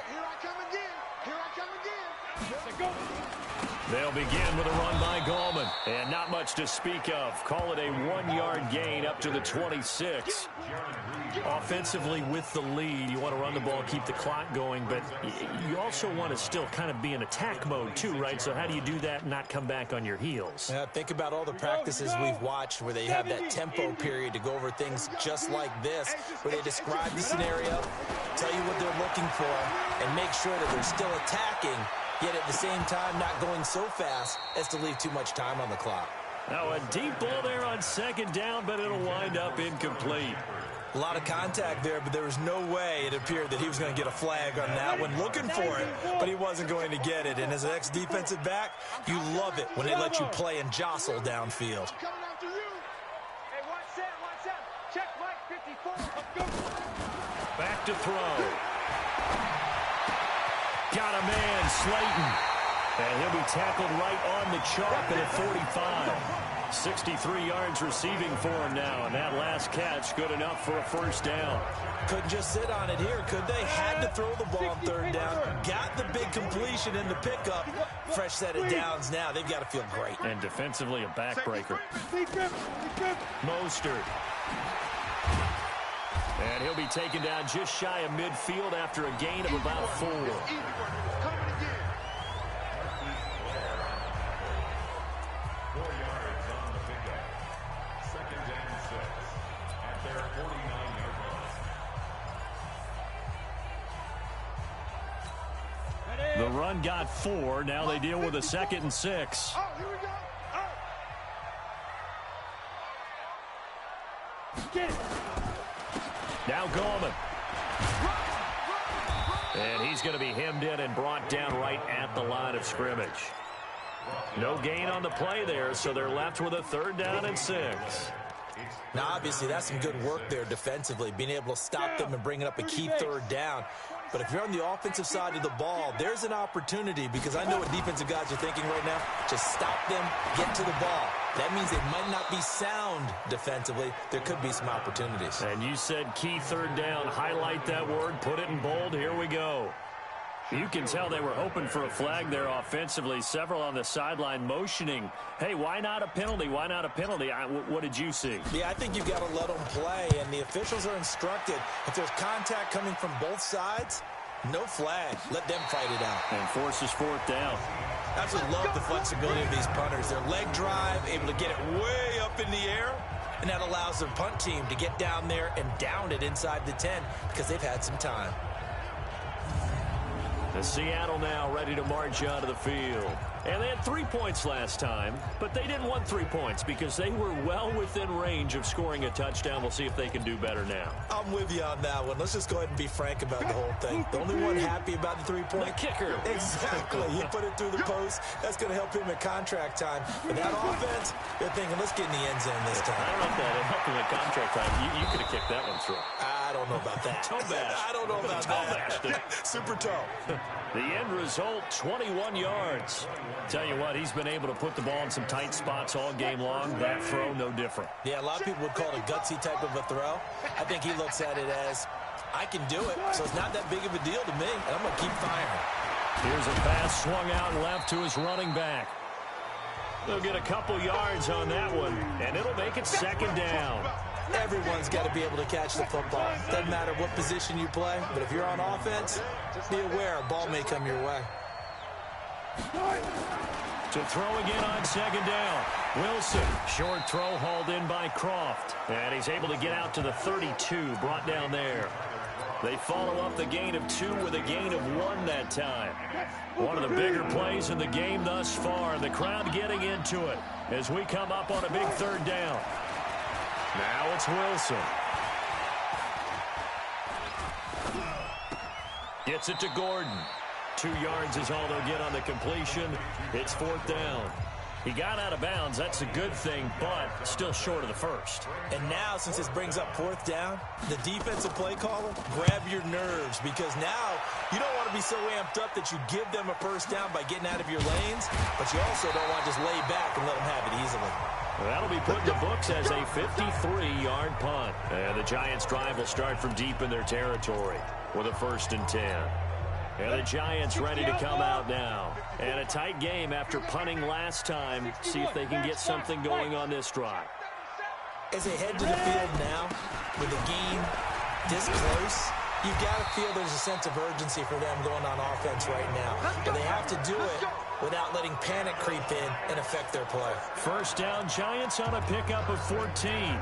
Speaker 2: They'll begin with a run by Gallman. And not much to speak of. Call it a 1-yard gain up to the 26. Offensively with the lead, you want to run the ball, keep the clock going, but you also want to still kind of be in attack mode too, right? So how do you do that and not come back on your heels?
Speaker 3: Yeah, think about all the practices we've watched where they have that tempo period to go over things just like this, where they describe the scenario, tell you what they're looking for, and make sure that they're still attacking, yet at the same time not going so fast as to leave too much time on the clock.
Speaker 2: Now a deep ball there on 2nd down, but it'll wind up incomplete.
Speaker 3: A lot of contact there, but there was no way it appeared that he was going to get a flag on that one. Looking for it, but he wasn't going to get it. And as an ex-defensive back, you love it when they let you play and jostle downfield.
Speaker 2: Back to throw. Got a man, Slayton. And he'll be tackled right on the chalk at 45. 63 yards receiving for him now, and that last catch good enough for a first down.
Speaker 3: Couldn't just sit on it here, could they? Had to throw the ball on 3rd down. Got the big completion in the pickup. Fresh set of downs now. They've got to feel great.
Speaker 2: And defensively a backbreaker. Mostert. And he'll be taken down just shy of midfield after a gain of about 4. The run got 4. Now they deal with a 2nd and 6. Now Gallman. And he's going to be hemmed in and brought down right at the line of scrimmage. No gain on the play there, so they're left with a 3rd down and 6.
Speaker 3: Now, obviously, that's some good work there defensively, being able to stop them and bringing up a key 3rd down. But if you're on the offensive side of the ball, there's an opportunity, because I know what defensive guys are thinking right now. Just stop them, get to the ball. That means they might not be sound defensively. There could be some opportunities.
Speaker 2: And you said key 3rd down. Highlight that word, put it in bold. Here we go. You can tell they were hoping for a flag there offensively. Several on the sideline motioning, hey, why not a penalty? Why not a penalty? What did you see?
Speaker 3: Yeah, I think you've got to let them play, and the officials are instructed. If there's contact coming from both sides, no flag. Let them fight it out.
Speaker 2: And forces 4th down.
Speaker 3: I absolutely love the flexibility of these punters. Their leg drive, able to get it way up in the air, and that allows their punt team to get down there and down it inside the 10 because they've had some time.
Speaker 2: The Seattle now ready to march onto the field. And they had 3 points last time, but they didn't want 3 points because they were well within range of scoring a touchdown. We'll see if they can do better now.
Speaker 3: I'm with you on that one. Let's just go ahead and be frank about the whole thing. The only one happy about the 3-point?
Speaker 2: The kicker.
Speaker 3: Exactly. He put it through the post. That's going to help him at contract time. But that offense, they're thinking, let's get in the end zone this time.
Speaker 2: I don't know if that helped him at contract time. You could have kicked that one through.
Speaker 3: I don't know about that.
Speaker 2: Toe bash.
Speaker 3: I don't know about that. Super toe.
Speaker 2: The end result, 21 yards. Tell you what, he's been able to put the ball in some tight spots all game long. That throw, no different.
Speaker 3: Yeah, a lot of people would call it a gutsy type of a throw. I think he looks at it as, I can do it, so it's not that big of a deal to me, and I'm going to keep firing.
Speaker 2: Here's a pass swung out left to his running back. They'll get a couple yards on that one, and it'll make it 2nd down.
Speaker 3: Everyone's got to be able to catch the football. Doesn't matter what position you play, but if you're on offense, be aware a ball may come your way.
Speaker 2: To throw again on 2nd down. Wilson, short throw hauled in by Croft. And he's able to get out to the 32, brought down there. They follow up the gain of 2 with a gain of 1 that time. One of the bigger plays in the game thus far. The crowd getting into it as we come up on a big 3rd down. Now it's Wilson. Gets it to Gordon. 2 yards is all they'll get on the completion. It's 4th down. He got out of bounds. That's a good thing, but still short of the first.
Speaker 3: And now, since this brings up 4th down, the defensive play caller, grab your nerves, because now you don't want to be so amped up that you give them a first down by getting out of your lanes, but you also don't want to just lay back and let them have it easily.
Speaker 2: That'll be put in the books as a 53-yard punt. And the Giants' drive will start from deep in their territory with a 1st and 10. And the Giants ready to come out now. And a tight game after punting last time. See if they can get something going on this drive.
Speaker 3: As they head to the field now, with the game this close, you've got to feel there's a sense of urgency for them going on offense right now. But they have to do it without letting panic creep in and affect their play.
Speaker 2: 1st down, Giants on a pickup of 14.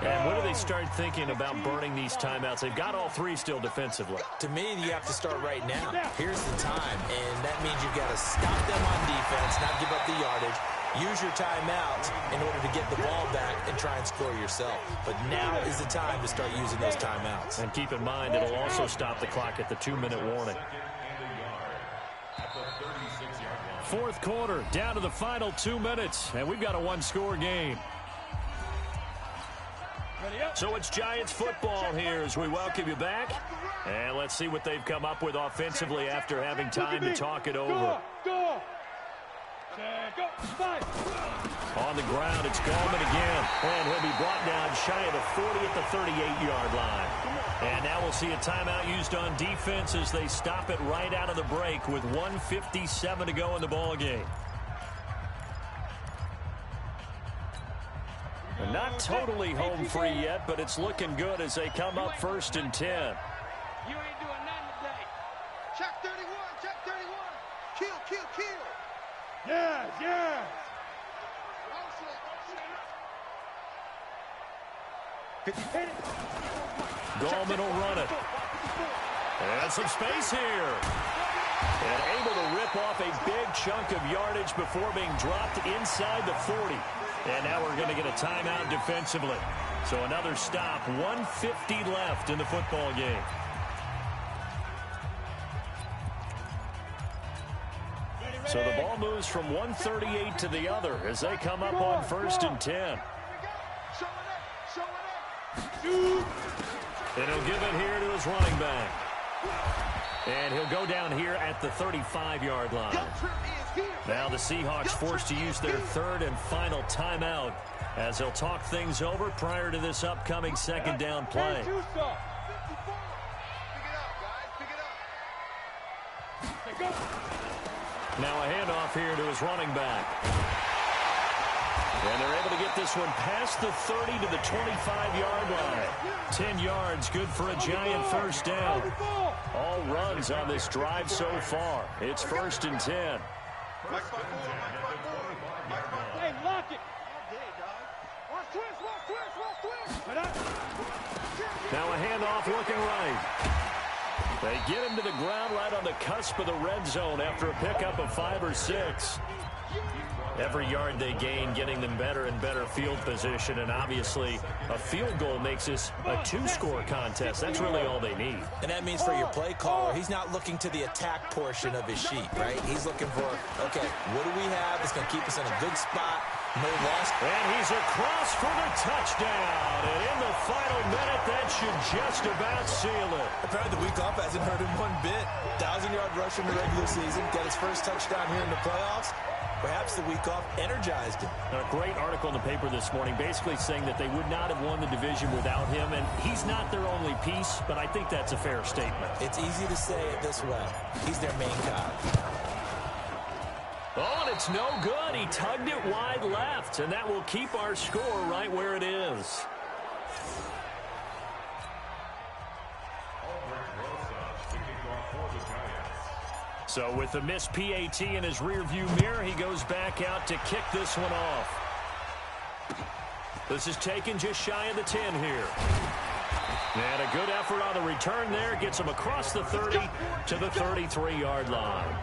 Speaker 2: And when do they start thinking about burning these timeouts? They've got all 3 still defensively.
Speaker 3: To me, you have to start right now. Here's the time, and that means you've got to stop them on defense, not give up the yardage. Use your timeouts in order to get the ball back and try and score yourself. But now is the time to start using those timeouts.
Speaker 2: And keep in mind, it'll also stop the clock at the 2-minute warning. 4th quarter, down to the final 2 minutes, and we've got a 1-score game. So it's Giants football here as we welcome you back. And let's see what they've come up with offensively after having time to talk it over. On the ground, it's Gallman again. And he'll be brought down shy of the 40 at the 38-yard line. And now we'll see a timeout used on defense as they stop it right out of the break with 1:57 to go in the ballgame. Not totally home free yet, but it's looking good as they come up 1st and 10.
Speaker 5: You ain't doing nothing today. Check 31, check 31. Kill, kill, kill. Yes, yes.
Speaker 2: Gallman will run it. And some space here. And able to rip off a big chunk of yardage before being dropped inside the 40. And now we're going to get a timeout defensively. So another stop, 1:50 left in the football game. So the ball moves from 138 to the other as they come up on 1st and 10. And he'll give it here to his running back. And he'll go down here at the 35-yard line. Now the Seahawks forced to use their 3rd and final timeout as they'll talk things over prior to this upcoming 2nd down play. Now a handoff here to his running back. And they're able to get this one past the 30 to the 25-yard line. 10 yards, good for a Giant 1st down. All runs on this drive so far. It's 1st and 10.
Speaker 5: Hey, lock it. Watch twist.
Speaker 2: Now a handoff looking right. They get him to the ground right on the cusp of the red zone after a pickup of 5 or 6. Every yard they gain, getting them better and better field position, and obviously a field goal makes this a 2-score contest. That's really all they need.
Speaker 3: And that means for your play caller, he's not looking to the attack portion of his sheet, right? He's looking for, okay, what do we have that's going to keep us in a good spot, no loss?
Speaker 2: And he's across for the touchdown. And in the final minute, that should just about seal it.
Speaker 3: Apparently the week off hasn't hurt him one bit. 1,000-yard rush in the regular season, got his first touchdown here in the playoffs. Perhaps the week off energized him.
Speaker 2: A great article in the paper this morning basically saying that they would not have won the division without him, and he's not their only piece, but I think that's a fair statement.
Speaker 3: It's easy to say it this way. He's their main guy.
Speaker 2: Oh, and it's no good. He tugged it wide left, and that will keep our score right where it is. So with the missed PAT in his rearview mirror, he goes back out to kick this one off. This is taken just shy of the 10 here. And a good effort on the return there. Gets him across the 30 to the 33-yard line.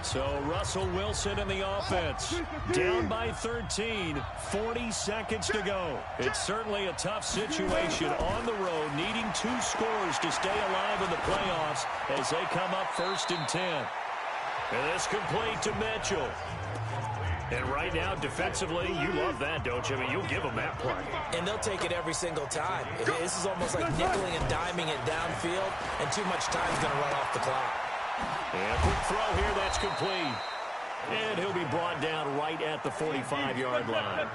Speaker 2: So Russell Wilson in the offense. Down by 13. 40 seconds to go. It's certainly a tough situation on the road, needing 2 scores to stay alive in the playoffs as they come up 1st and 10. And this complete to Mitchell. And right now, defensively, you love that, don't you? I mean, you'll give them that play.
Speaker 3: And they'll take it every single time. This is almost like nickeling and diming it downfield, and too much time's going to run off the clock.
Speaker 2: And a quick throw here, that's complete. And he'll be brought down right at the 45-yard line.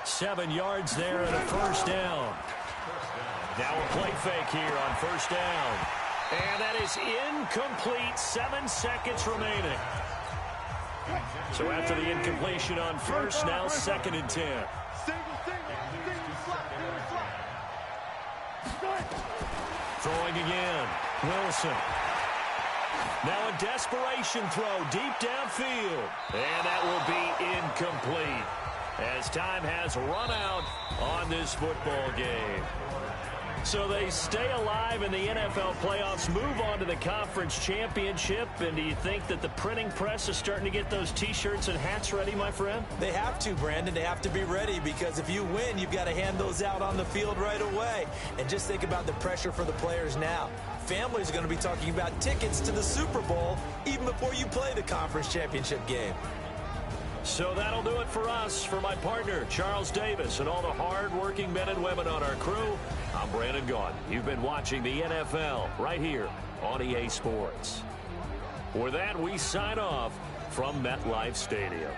Speaker 2: 7 yards there and a 1st down. Now a play fake here on 1st down. And that is incomplete. 7 seconds remaining. So after the incompletion on 1st, now 2nd and 10. Throwing again. Wilson. Now a desperation throw deep downfield. And that will be incomplete as time has run out on this football game. So they stay alive in the NFL playoffs, move on to the conference championship. And do you think that the printing press is starting to get those T-shirts and hats ready, my friend?
Speaker 3: They have to, Brandon. They have to be ready because if you win, you've got to hand those out on the field right away. And just think about the pressure for the players now. Families are going to be talking about tickets to the Super Bowl even before you play the conference championship game.
Speaker 2: So that'll do it for us. For my partner, Charles Davis, and all the hard-working men and women on our crew, I'm Brandon Gaudin. You've been watching the NFL right here on EA Sports. With that, we sign off from MetLife Stadium.